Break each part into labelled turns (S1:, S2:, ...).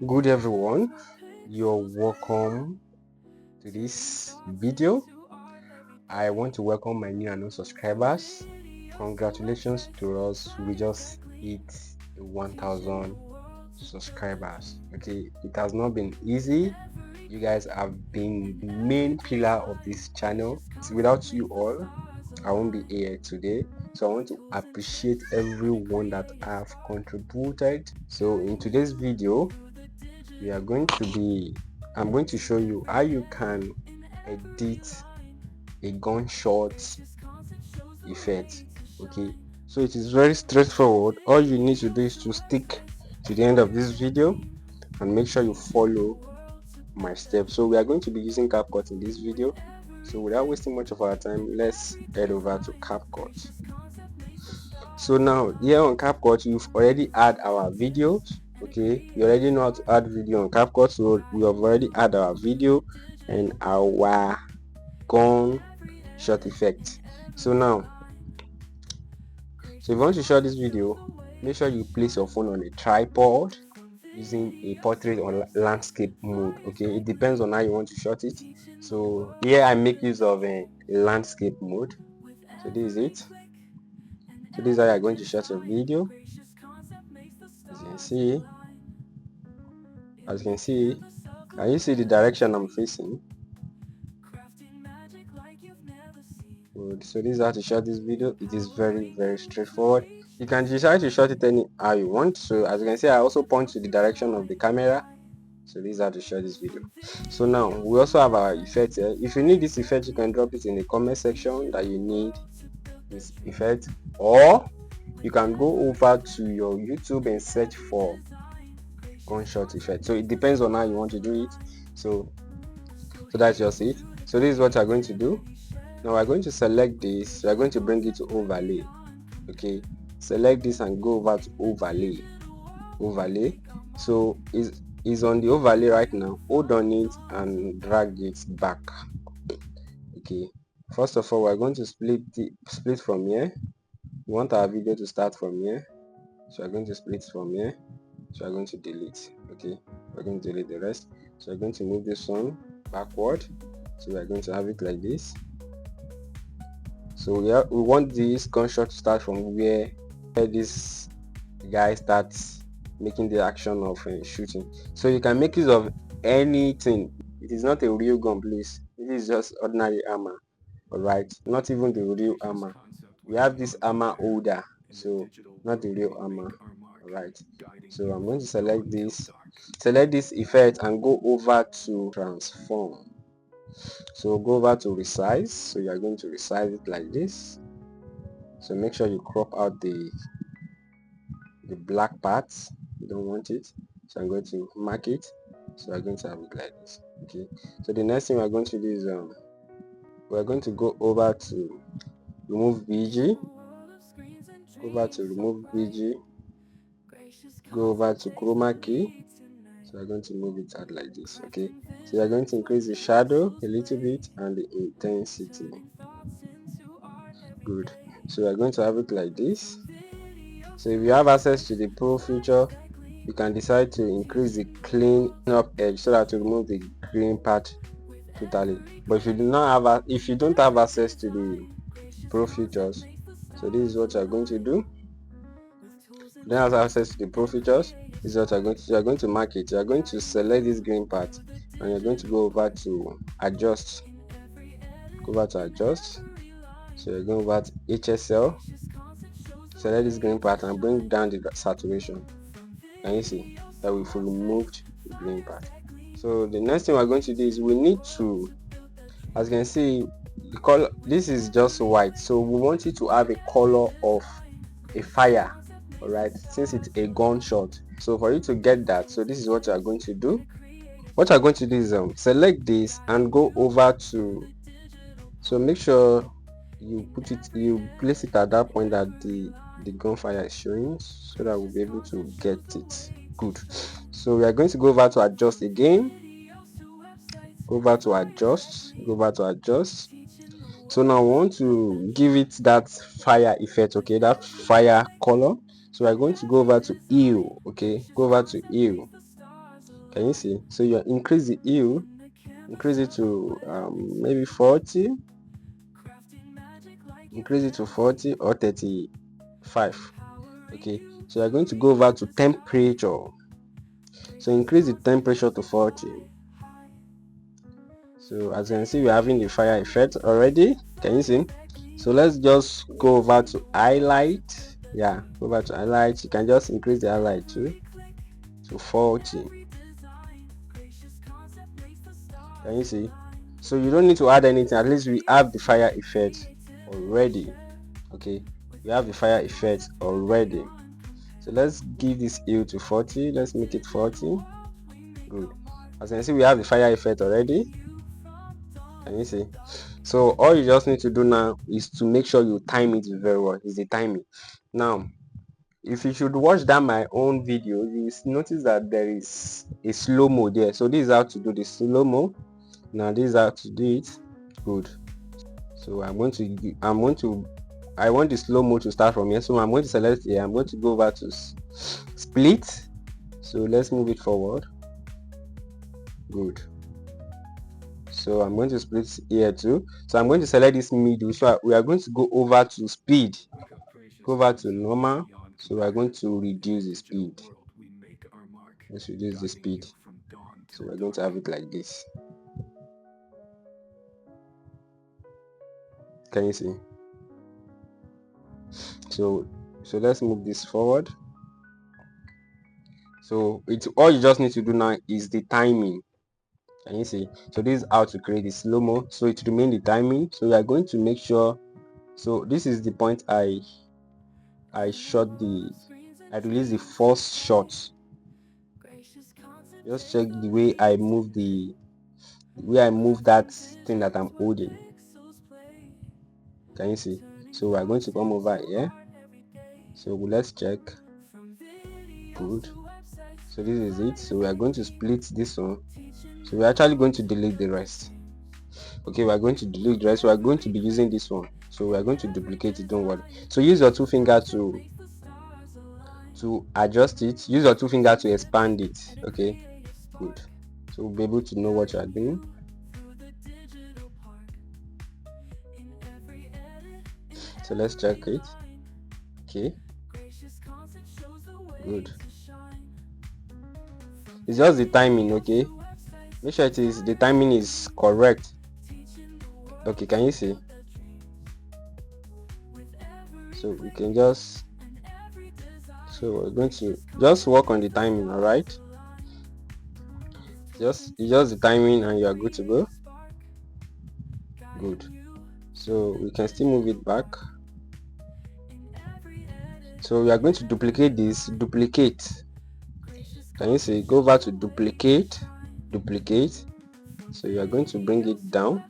S1: Good everyone, you're welcome to this video. I want to welcome my new and new subscribers. Congratulations to us, we just hit 1000 subscribers. Okay, it has not been easy. You guys have been the main pillar of this channel. Without you all, I won't be here today. So I want to appreciate everyone that have contributed. So in today's video, I'm going to show you how you can edit a gunshot effect. Okay, so it is very straightforward. All you need to do is to stick to the end of this video and make sure you follow my steps. So we are going to be using CapCut in this video. So without wasting much of our time, let's head over to CapCut. So now here on CapCut, you've already had our videos. Okay, you already know how to add video on CapCut, so we have already had our video and our gunshot effect. So now, so if you want to shot this video, make sure you place your phone on a tripod using a portrait or landscape mode. Okay, it depends on how you want to shot it. So here I make use of a landscape mode. So this is it. So this is how you're going to shot your video. As you can see, can you see the direction I'm facing? Good. So this is how to shot this video. It is very straightforward. You can decide to shot it any how you want. So as you can see, I also point to the direction of the camera. So this is how to shot this video. So now we also have our effect here. If you need this effect, you can drop it in the comment section that you need this effect, or you can go over to your YouTube and search for gunshot effect. So it depends on how you want to do it. So that's just it. So this is what you're going to do. Now we're going to select this. We're going to bring it to overlay. Okay, select this and go over to overlay. So is on the overlay right now. Hold on it and drag it back. Okay, first of all, we're going to split from here. We want our video to start from here, so we're going to split from here. So we're going to delete. Okay, we're going to delete the rest. So we're going to move this one backward. So we're going to have it like this. So we want this gunshot to start from where this guy starts making the action of shooting. So you can make use of anything. It is not a real gun, please. It is just ordinary armor. Alright, not even the real armor. We have this armor holder, so not the real armor. Alright, so I'm going to select this effect and go over to transform. So go over to resize. So you are going to resize it like this. So make sure you crop out the black parts. You don't want it. So I'm going to mark it. So I'm going to have it like this. Okay, so the next thing we're going to do is we're going to go over to remove BG, go over to remove BG, go over to chroma key. So we're going to move it out like this. Okay, so we're going to increase the shadow a little bit and the intensity. Good. So we're going to have it like this. So if you have access to the pro feature, you can decide to increase the clean up edge so that to remove the green part totally. But if you don't have access to the pro features, so this is what you're going to do. Then have access to the pro features, this is what you're going to mark it. You're going to select this green part and you're going to go over to adjust. Go over to adjust. So you're going over to HSL, select this green part and bring down the saturation. Can you see that we've removed the green part? So the next thing we're going to do is we need to, as you can see, the color, this is just white, so we want it to have a color of a fire. All right, since it's a gunshot. So for you to get that, so this is what you are going to do. What you're going to do is select this and go over to, so make sure you place it at that point that the gunfire is showing, so that we'll be able to get it. Good. So we are going to go over to adjust again. Go over to adjust. So now we want to give it that fire effect, okay, that fire color. So we're going to go over to hue, okay, go over to hue. Can you see? So you increase the hue, increase it to maybe 40, increase it to 40 or 35. Okay, so you're going to go over to temperature. So increase the temperature to 40. So as you can see, we're having the fire effect already. Can you see? So let's just go over to highlight. Yeah, go over to highlight. You can just increase the highlight to 40. Can you see? So you don't need to add anything. At least we have the fire effect already. Okay, we have the fire effect already. So let's give this hue to 40. Let's make it 40. Good. As you can see, we have the fire effect already. Can you see? So all you just need to do now is to make sure you time it very well. Is the timing. Now, if you should watch that my own video, you notice that there is a slow-mo there. So this is how to do the slow-mo. Now this is how to do it. Good. So I want the slow-mo to start from here. So I'm going to select here. I'm going to go over to split. So let's move it forward. Good. So I'm going to split here too. So I'm going to select this middle. So we are going to go over to speed. Go over to normal. So we are going to reduce the speed. Let's reduce the speed. So we're going to have it like this. Can you see? So let's move this forward. So it's all you just need to do now is the timing. Can you see? So this is how to create the slow-mo. So it remain the timing. So we are going to make sure. So this is the point I release the first shot. Just check the way I move that thing that I'm holding. Can you see? So we're going to come over here. So let's check. Good. So this is it. So we are going to split this one. So we're actually going to delete the rest. Okay, we are going to delete the rest. We are going to be using this one. So we are going to duplicate it, don't worry. So use your two fingers to adjust it. Use your two fingers to expand it. Okay, good. So we'll be able to know what you are doing. So let's check it. Okay, good. It's just the timing. Okay, make sure the timing is correct. Okay, can you see? So we can just, so we're going to just work on the timing. All right, just the timing and you are good to go. Good. So we can still move it back. So we are going to duplicate this. Duplicate. Can you see? Go over to duplicate. So you are going to bring it down.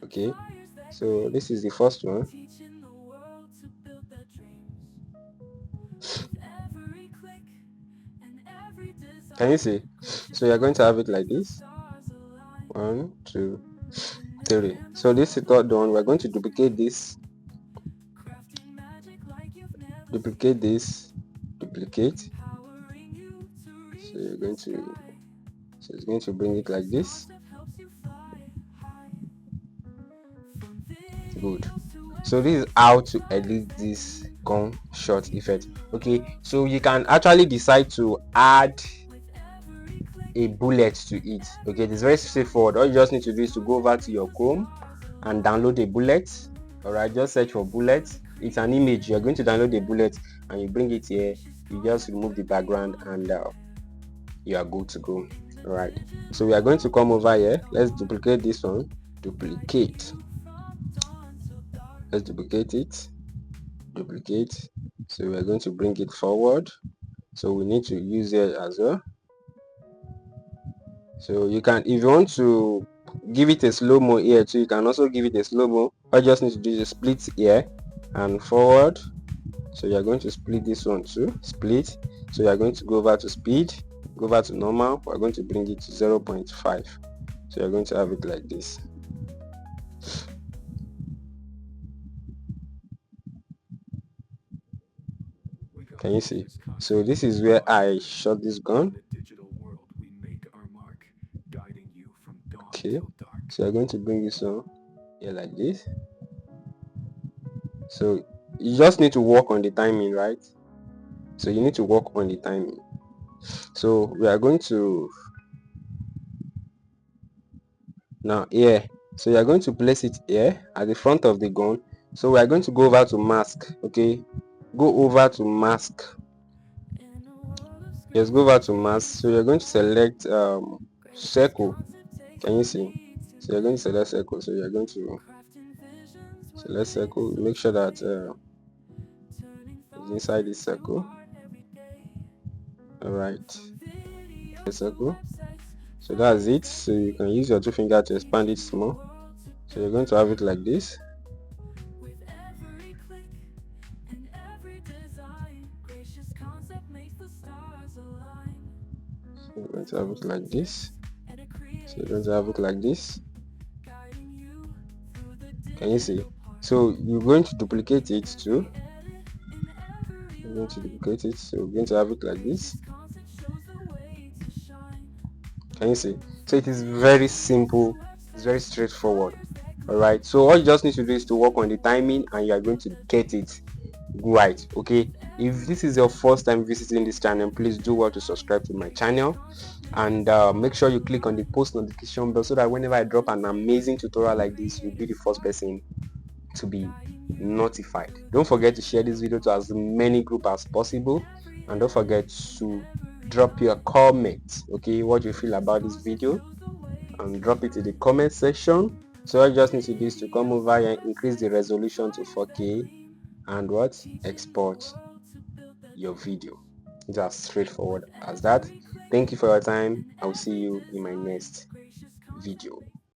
S1: Okay, so this is the first one. Can you see? So you are going to have it like this. 1, 2, 3. So this is the third one. We're going to duplicate this. Duplicate this. Duplicate. So you're going to. So it's going to bring it like this. Good. So this is how to edit this gunshot effect. Okay, so you can actually decide to add a bullet to it. Okay, it's very straightforward. All you just need to do is to go over to your Chrome and download a bullet. All right, just search for bullet. It's an image. You're going to download a bullet and you bring it here. You just remove the background and you are good to go. All right, so we are going to come over here. Let's duplicate this one. Duplicate. Let's duplicate it. Duplicate. So we are going to bring it forward. So we need to use it as well. So you can, if you want to give it a slow-mo here too, you can also give it a slow-mo. All you just need to do is split here and forward. So you are going to split this one too. Split. So you are going to go over to speed, go over to normal. We're going to bring it to 0.5. So you're going to have it like this. Can you see? So this is where I shot this gun. Okay, so I'm going to bring this on here like this. So you just need to work on the timing, right? So you need to work on the timing. So we are going to now here. So you are going to place it here at the front of the gun. So we are going to go over to mask. Okay, go over to mask. Yes, go over to mask. So you're going to select circle. Can you see? So you're going to select circle. So you're going to select circle. Make sure that it's inside this circle. All right, the circle. So that's it. So you can use your two fingers to expand it small. So you're going to have it like this. So you're going to have it like this. So you're going to have it like this. Can you see? So you're going to duplicate it too. You're going to duplicate it. So we're going to have it like this. Can you see? So it is very simple. It's very straightforward. All right. So all you just need to do is to work on the timing, and you are going to get it right. Okay. If this is your first time visiting this channel, please do well to subscribe to my channel, and make sure you click on the post notification bell so that whenever I drop an amazing tutorial like this, you'll be the first person to be notified. Don't forget to share this video to as many groups as possible, and don't forget to drop your comment, okay, what you feel about this video, and drop it in the comment section. So all you just need to do is to come over and increase the resolution to 4K and what, export your video. It's as straightforward as that. Thank you for your time. I'll see you in my next video.